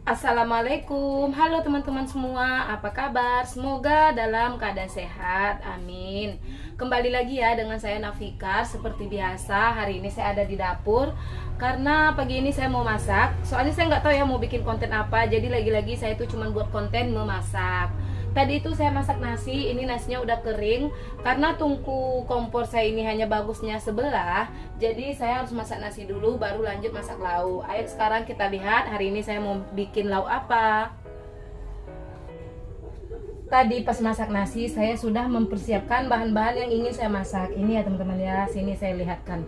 Assalamualaikum, halo teman-teman semua, apa kabar? Semoga dalam keadaan sehat, amin. Kembali lagi ya dengan saya Nafika. Seperti biasa, hari ini saya ada di dapur karena pagi ini saya mau masak. Soalnya saya nggak tahu ya mau bikin konten apa, jadi lagi-lagi saya itu cuma buat konten memasak. Tadi itu saya masak nasi, ini nasinya udah kering. Karena tungku kompor saya ini hanya bagusnya sebelah, jadi saya harus masak nasi dulu baru lanjut masak lauk. Ayo sekarang kita lihat hari ini saya mau bikin lauk apa. Tadi pas masak nasi saya sudah mempersiapkan bahan-bahan yang ingin saya masak. Ini ya teman-teman ya, sini saya lihatkan.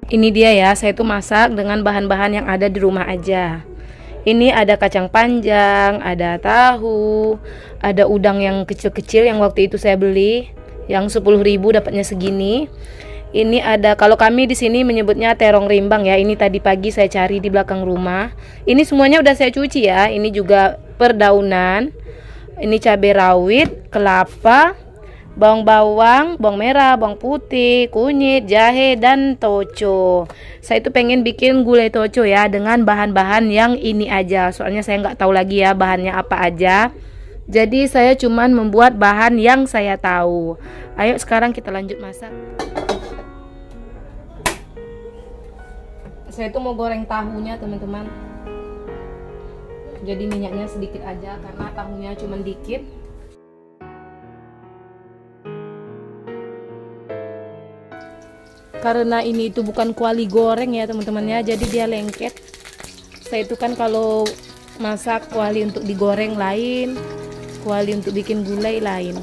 Ini dia ya, saya tuh masak dengan bahan-bahan yang ada di rumah aja. Ini ada kacang panjang, ada tahu, ada udang yang kecil-kecil yang waktu itu saya beli, yang 10.000 dapatnya segini. Ini ada, kalau kami di sini menyebutnya terong rimbang ya. Ini tadi pagi saya cari di belakang rumah. Ini semuanya udah saya cuci ya. Ini juga perdaunan. Ini cabai rawit, kelapa, bawang merah, bawang putih, kunyit, jahe, dan toco. Saya itu pengen bikin gulai toco ya dengan bahan-bahan yang ini aja. Soalnya saya nggak tahu lagi ya bahannya apa aja. Jadi saya cuman membuat bahan yang saya tahu. Ayo sekarang kita lanjut masak. Saya itu mau goreng tahunya teman-teman. Jadi minyaknya sedikit aja karena tahunya cuman dikit. Karena ini itu bukan kuali goreng ya teman-teman ya, jadi dia lengket. Saya itu kan kalau masak kuali untuk digoreng lain, kuali untuk bikin gulai lain.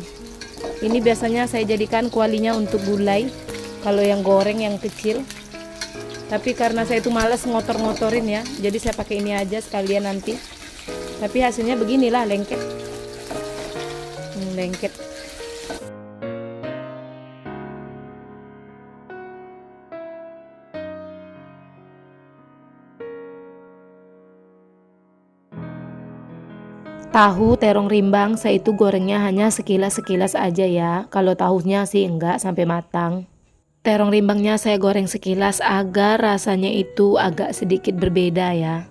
Ini biasanya saya jadikan kualinya untuk gulai, kalau yang goreng yang kecil. Tapi karena saya itu males ngotor-ngotorin ya, jadi saya pakai ini aja sekalian nanti. Tapi hasilnya beginilah, lengket. Lengket. Tahu terong rimbang saya itu gorengnya hanya sekilas-sekilas aja ya. Kalau tahunya sih enggak sampai matang. Terong rimbangnya saya goreng sekilas agar rasanya itu agak sedikit berbeda ya.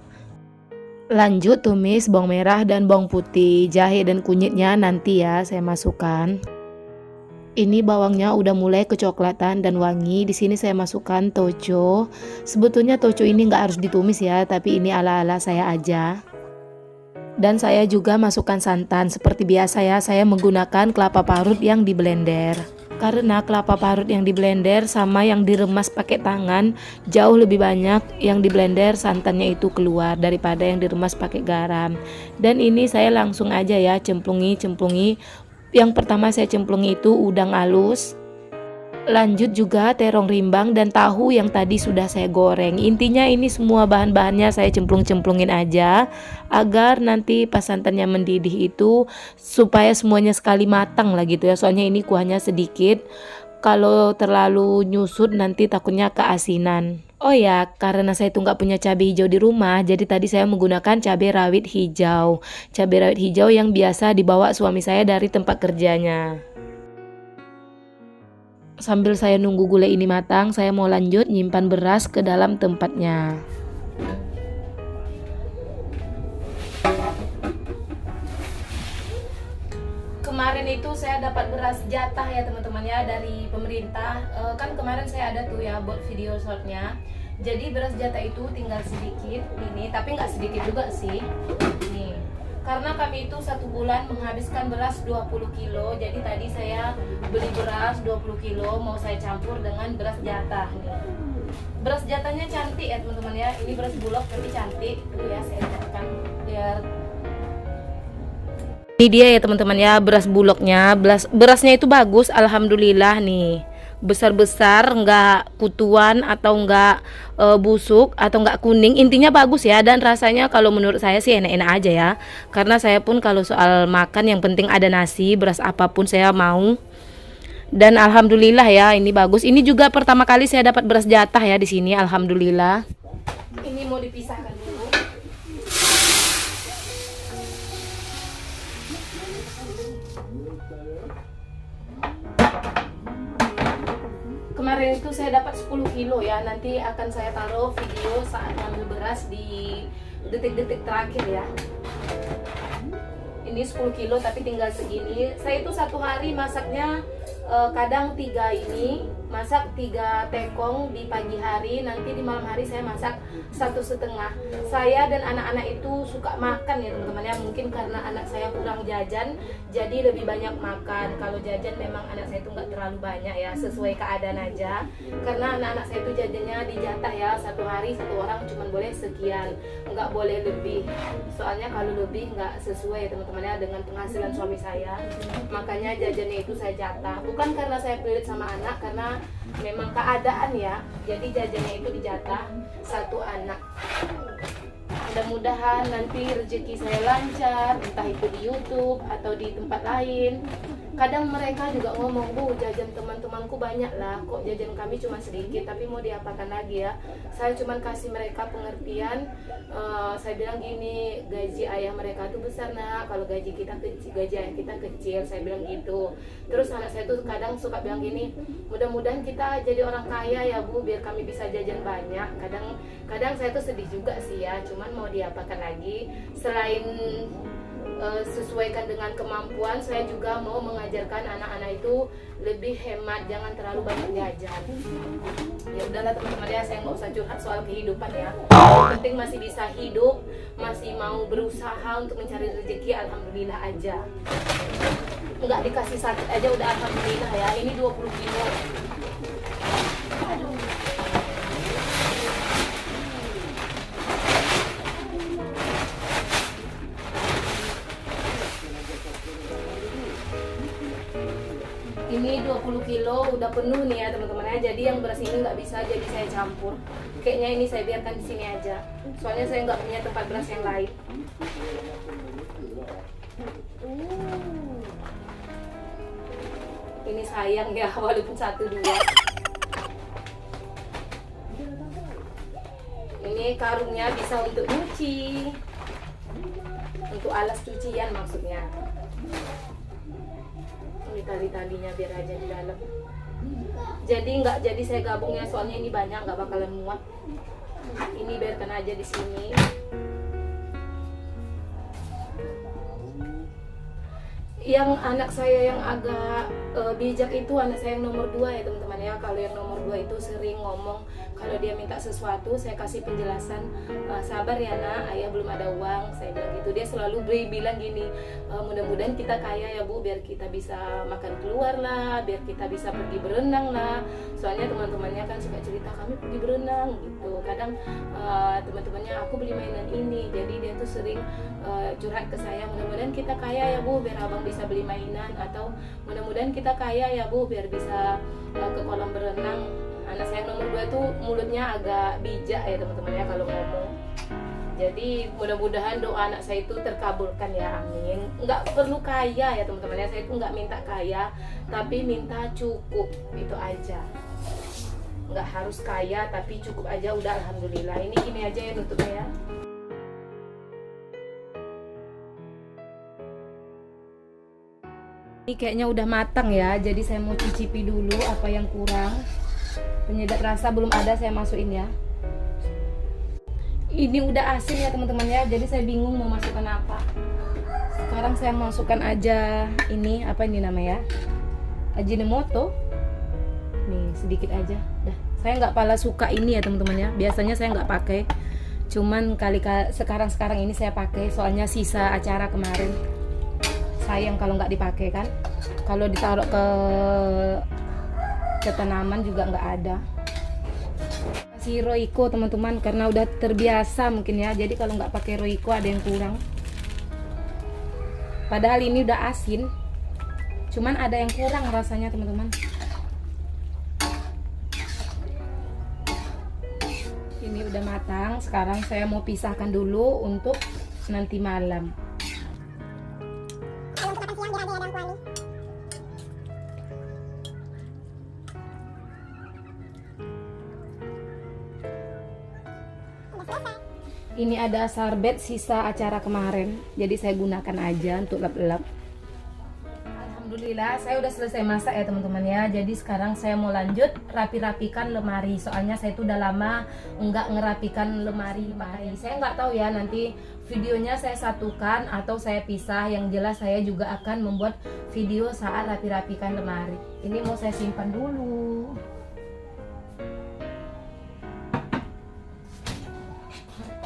Lanjut tumis bawang merah dan bawang putih, jahe dan kunyitnya nanti ya saya masukkan. Ini bawangnya udah mulai kecoklatan dan wangi. Di sini saya masukkan toco. Sebetulnya toco ini nggak harus ditumis ya, tapi ini ala-ala saya aja. Dan saya juga masukkan santan. Seperti biasa ya, saya menggunakan kelapa parut yang di blender. Karena kelapa parut yang di blender sama yang diremas pakai tangan jauh lebih banyak yang di blender santannya itu keluar daripada yang diremas pakai garam. Dan ini saya langsung aja ya cemplungi. Yang pertama saya cemplungi itu udang halus. Lanjut juga terong rimbang dan tahu yang tadi sudah saya goreng. Intinya ini semua bahan-bahannya saya cemplungin aja agar nanti pas santannya mendidih itu supaya semuanya sekali matang lah gitu ya. Soalnya ini kuahnya sedikit. Kalau terlalu nyusut nanti takutnya keasinan. Oh ya, karena saya tuh nggak punya cabai hijau di rumah, jadi tadi saya menggunakan cabai rawit hijau. Cabai rawit hijau yang biasa dibawa suami saya dari tempat kerjanya. Sambil saya nunggu gulai ini matang, saya mau lanjut nyimpan beras ke dalam tempatnya. Kemarin itu saya dapat beras jatah ya teman-teman ya dari pemerintah. Kan kemarin saya ada tuh ya buat video shortnya. Jadi beras jatah itu tinggal sedikit ini, tapi nggak sedikit juga sih. Nih. Karena kami itu 1 bulan menghabiskan beras 20 kilo. Jadi tadi saya beli beras 20 kilo mau saya campur dengan beras jatah nih. Beras jatahnya cantik ya teman-teman ya. Ini beras bulog tapi cantik. Tuh ya saya catatkan biar. Ini dia ya teman-teman ya beras bulognya. Berasnya itu bagus, alhamdulillah nih. Besar-besar, nggak kutuan atau nggak busuk atau nggak kuning, intinya bagus ya. Dan rasanya kalau menurut saya sih enak-enak aja ya, karena saya pun kalau soal makan yang penting ada nasi, beras apapun saya mau. Dan alhamdulillah ya ini bagus. Ini juga pertama kali saya dapat beras jatah ya di sini, alhamdulillah. Ini mau dipisahkan dulu. Kemarin itu saya dapat 10 kilo ya. Nanti akan saya taruh video saat ngambil beras di detik-detik terakhir ya. Ini 10 kilo tapi tinggal segini. Saya itu satu hari masaknya kadang 3 ini, masak 3 tekong di pagi hari, nanti di malam hari saya masak 1,5. Saya dan anak-anak itu suka makan ya teman-teman ya. Mungkin karena anak saya kurang jajan, jadi lebih banyak makan. Kalau jajan memang anak saya itu nggak terlalu banyak ya, sesuai keadaan aja. Karena anak-anak saya itu jajannya dijatah ya, satu hari satu orang cuma boleh sekian, nggak boleh lebih. Soalnya kalau lebih nggak sesuai ya teman-teman ya dengan penghasilan suami saya. Makanya jajannya itu saya jatah. Bukan karena saya pelit sama anak, karena memang keadaan ya. Jadi jajannya itu dijatah satu anak. Mudah-mudahan nanti rezeki saya lancar, entah itu di YouTube atau di tempat lain. Kadang mereka juga ngomong, Bu, jajan teman-temanku banyak lah, kok jajan kami cuma sedikit, tapi mau diapakan lagi ya. Saya cuma kasih mereka pengertian. Saya bilang gini, gaji ayah mereka tuh besar nak, kalau gaji kita kecil, gaji ayah kita kecil, saya bilang gitu. Terus anak saya tuh kadang suka bilang gini, mudah-mudahan kita jadi orang kaya ya Bu, biar kami bisa jajan banyak. Kadang saya tuh sedih juga sih ya, cuman mau diapakan lagi. Selain sesuaikan dengan kemampuan, saya juga mau mengajarkan anak-anak itu lebih hemat, jangan terlalu banyak jajan. Ya udahlah teman-teman ya, saya nggak usah curhat soal kehidupan ya. Yang penting masih bisa hidup, masih mau berusaha untuk mencari rezeki, alhamdulillah aja. Nggak dikasih sakit aja udah alhamdulillah ya. Ini 20 kilo. Aduh. Ini 20 kilo udah penuh nih ya teman-teman ya. Jadi yang beras ini nggak bisa, jadi saya campur. Kayaknya ini saya biarkan di sini aja. Soalnya saya nggak punya tempat beras yang lain. Ini sayang ya, walaupun 1-2. Ini karungnya bisa untuk nyuci, untuk alas cucian maksudnya. Ini tali-talinya biar aja di dalam. Jadi saya gabung ya, soalnya ini banyak, nggak bakalan muat. Ini biarkan aja di sini. Yang anak saya yang agak bijak itu anak saya yang nomor 2 ya teman-teman ya. Kalau yang nomor 2 itu sering ngomong, kalau dia minta sesuatu saya kasih penjelasan, sabar ya nak, ayah belum ada uang, saya bilang gitu. Dia selalu bilang gini, mudah-mudahan kita kaya ya Bu, biar kita bisa makan keluar lah, biar kita bisa pergi berenang lah. Soalnya teman-temannya kan suka cerita, kami pergi berenang gitu. Kadang teman-temannya, aku beli mainan ini, jadi dia tuh sering curhat ke saya, mudah-mudahan kita kaya ya Bu, biar abang bisa beli mainan, atau mudah-mudahan kita kaya ya Bu, biar bisa ke kolam berenang. Anak saya nomor 2 itu mulutnya agak bijak ya teman-teman ya kalau ngomong. Jadi mudah-mudahan doa anak saya itu terkabulkan ya, amin. Nggak perlu kaya ya teman-teman ya, saya itu nggak minta kaya, tapi minta cukup, itu aja. Nggak harus kaya, tapi cukup aja udah alhamdulillah. Ini gini aja ya nutupnya ya. Ini kayaknya udah matang ya, jadi saya mau cicipi dulu apa yang kurang. Penyedap rasa belum ada, saya masukin ya. Ini udah asin ya teman-teman ya, jadi saya bingung mau masukkan apa. Sekarang saya masukkan aja ini, apa ini namanya, Ajinomoto. Nih sedikit aja. Dah, saya nggak pala suka ini ya teman-teman ya. Biasanya saya nggak pakai, cuman sekarang ini saya pakai, soalnya sisa acara kemarin. Sayang kalau nggak dipakai kan. Kalau ditaruh ke tanaman juga nggak ada. Kasih Royco teman-teman, karena udah terbiasa mungkin ya, jadi kalau nggak pakai Royco ada yang kurang. Padahal ini udah asin, cuman ada yang kurang rasanya teman-teman. Ini udah matang, sekarang saya mau pisahkan dulu untuk nanti malam. Ini ada sarbet sisa acara kemarin, jadi saya gunakan aja untuk lap-lap. Alhamdulillah Alhamdulillah saya udah selesai masak ya teman-teman ya. Jadi sekarang saya mau lanjut rapi-rapikan lemari. Soalnya saya itu udah lama nggak ngerapikan lemari. Saya nggak tahu ya nanti videonya saya satukan atau saya pisah. Yang jelas saya juga akan membuat video saat rapi-rapikan lemari. Ini mau saya simpan dulu.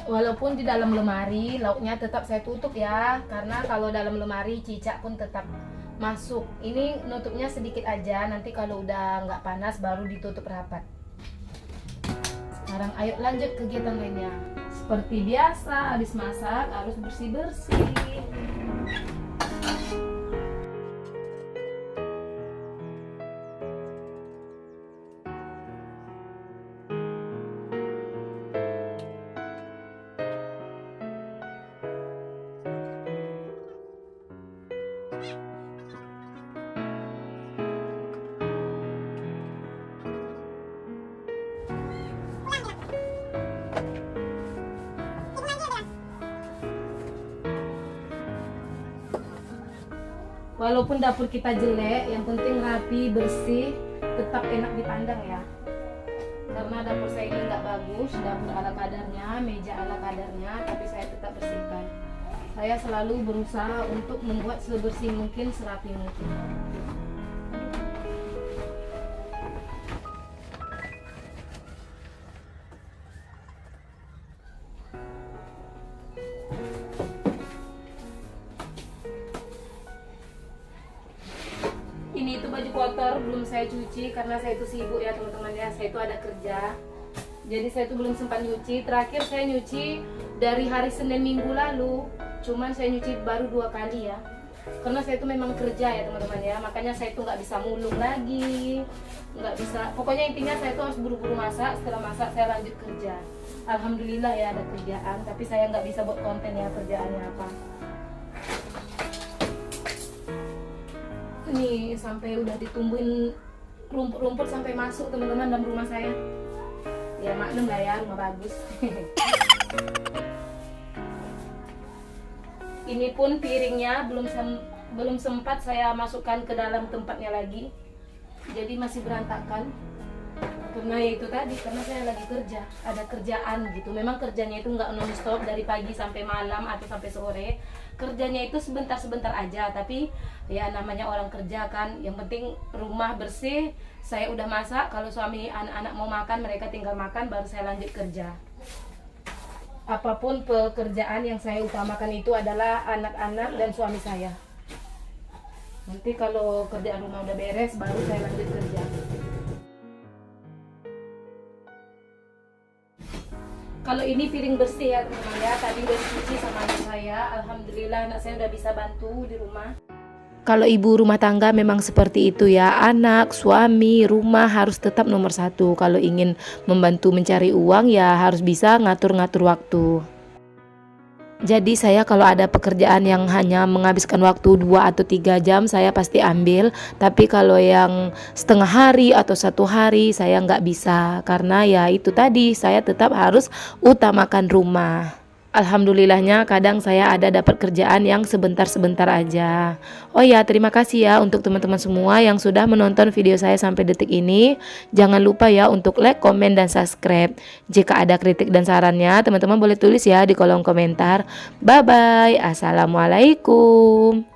Walaupun di dalam lemari lauknya tetap saya tutup ya, karena kalau dalam lemari cicak pun tetap masuk. Ini nutupnya sedikit aja, nanti kalau udah nggak panas baru ditutup rapat. Sekarang ayo lanjut kegiatan lainnya. Seperti biasa habis masak harus bersih-bersih. Walaupun dapur kita jelek, yang penting rapi, bersih, tetap enak dipandang ya. Karena dapur saya ini nggak bagus, dapur ala kadarnya, meja ala kadarnya, tapi saya tetap bersihkan. Saya selalu berusaha untuk membuat sebersih mungkin, serapi mungkin. Ini itu baju kotor belum saya cuci karena saya itu sibuk ya teman-teman ya. Saya itu ada kerja, jadi saya itu belum sempat nyuci. Terakhir saya nyuci dari hari Senin minggu lalu, cuman saya nyuci baru 2 kali ya, karena saya itu memang kerja ya teman-teman ya. Makanya saya itu nggak bisa mulung lagi, nggak bisa, pokoknya intinya saya itu harus buru-buru masak. Setelah masak saya lanjut kerja. Alhamdulillah ya ada kerjaan, tapi saya nggak bisa buat konten ya kerjaannya apa. Nih sampai udah ditumbuhin rumput-rumput sampai masuk teman-teman dalam rumah saya. Ya maklum lah ya, rumah bagus. Ini pun piringnya belum sempat saya masukkan ke dalam tempatnya lagi, jadi masih berantakan. Karena ya itu tadi, karena saya lagi kerja, ada kerjaan gitu. Memang kerjanya itu nggak non-stop dari pagi sampai malam atau sampai sore. Kerjanya itu sebentar-sebentar aja, tapi ya namanya orang kerja kan. Yang penting rumah bersih, saya udah masak. Kalau suami anak-anak mau makan, mereka tinggal makan, baru saya lanjut kerja. Apapun pekerjaan yang saya utamakan itu adalah anak-anak dan suami saya. Nanti kalau kerjaan rumah udah beres, baru saya lanjut kerja. Kalau ini piring bersih ya teman-teman ya, tadi udah dicuci sama anak saya. Alhamdulillah anak saya udah bisa bantu di rumah. Kalau ibu rumah tangga memang seperti itu ya, anak, suami, rumah harus tetap nomor 1. Kalau ingin membantu mencari uang ya harus bisa ngatur-ngatur waktu. Jadi saya kalau ada pekerjaan yang hanya menghabiskan waktu 2 atau 3 jam saya pasti ambil. Tapi kalau yang setengah hari atau 1 hari saya nggak bisa. Karena ya itu tadi, saya tetap harus utamakan rumah. Alhamdulillahnya kadang saya ada dapat kerjaan yang sebentar-sebentar aja. Oh ya, terima kasih ya untuk teman-teman semua yang sudah menonton video saya sampai detik ini. Jangan lupa ya untuk like, komen, dan subscribe. Jika ada kritik dan sarannya, teman-teman boleh tulis ya di kolom komentar. Bye-bye. Assalamualaikum.